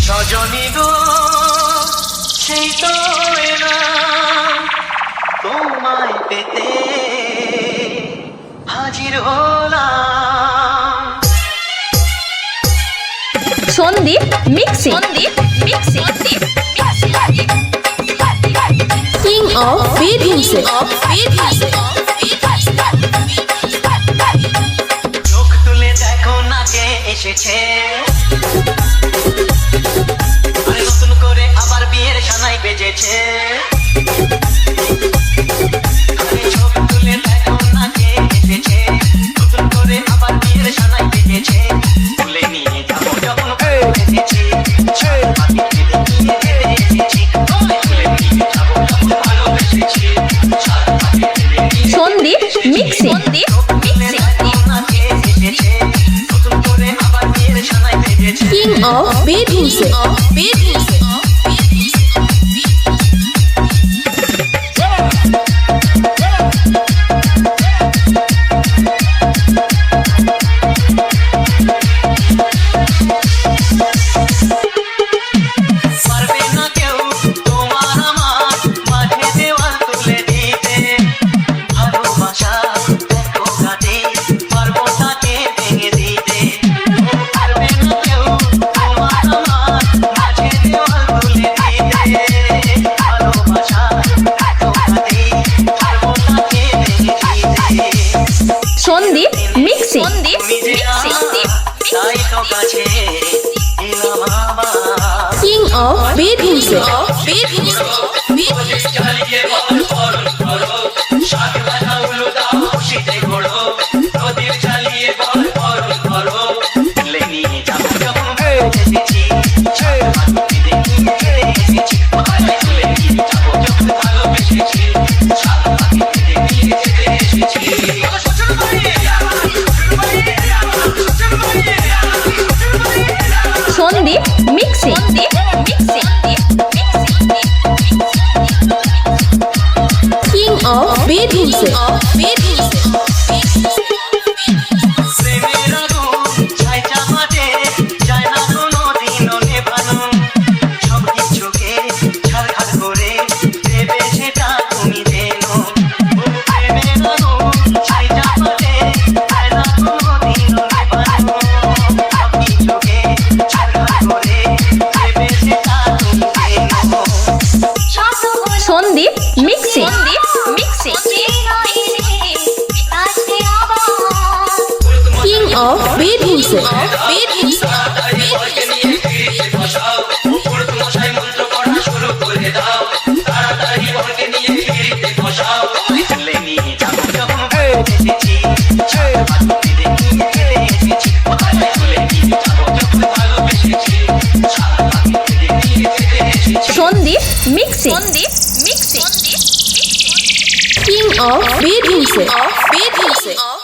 সজনী গো সেই তো এলাম তোমায় পেতে হাজির হলাম। Sandeep mixing king of beat himself চোখ তুলে দেখো না কে এসেছে, আরে নতুন করে আবার বিয়ের সানাই বেজেছে। আরে চোখ তুলে দেখো না কে এসেছে, নতুন করে আবার বিয়ের সানাই বেজেছে। তুলে নিয়ে যাবো যখন এসেছি, পাখিকে দেখিয়ে এসেছি। তুলে নিয়ে যাবো যখন ভালোবেসেছি, পাখিকে দেখিয়ে Sandeep mixing king of beat himself Sandeep mixing king of beat himself Sandeep mixing king of beat himself Sandeep mixing king of beat himself Sandeep mixing king of beat himself